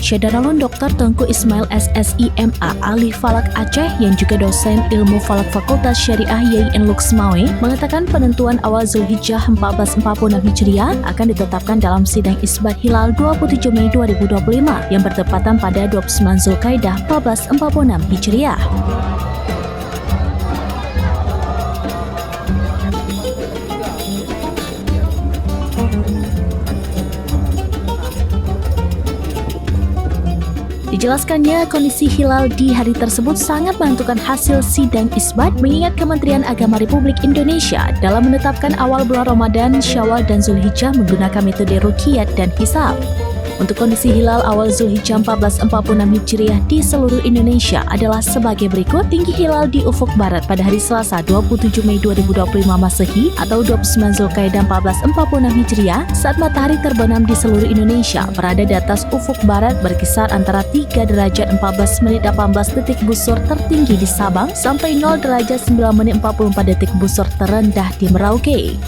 Syadaralun Dr. Tengku Ismail SSIMA ahli falak Aceh yang juga dosen ilmu falak Fakultas Syariah YIN Luxmawe mengatakan penentuan awal Zulhijjah 1446 Hijriah akan ditetapkan dalam sidang isbat hilal 27 Mei 2025 yang bertepatan pada 29 Zulkaidah 1446 Hijriah. Dijelaskannya, kondisi hilal di hari tersebut sangat menentukan hasil sidang isbat mengingat Kementerian Agama Republik Indonesia dalam menetapkan awal bulan Ramadan, Syawal dan Zulhijjah menggunakan metode ruqyat dan hisab. Untuk kondisi hilal awal Zulhijjah 1446 Hijriah di seluruh Indonesia adalah sebagai berikut. Tinggi hilal di ufuk barat pada hari Selasa 27 Mei 2025 Masehi atau 29 Zulkaidah 1446 Hijriah saat matahari terbenam di seluruh Indonesia berada di atas ufuk barat berkisar antara 3 derajat 14 menit 18 detik busur tertinggi di Sabang sampai 0 derajat 9 menit 44 detik busur terendah di Merauke.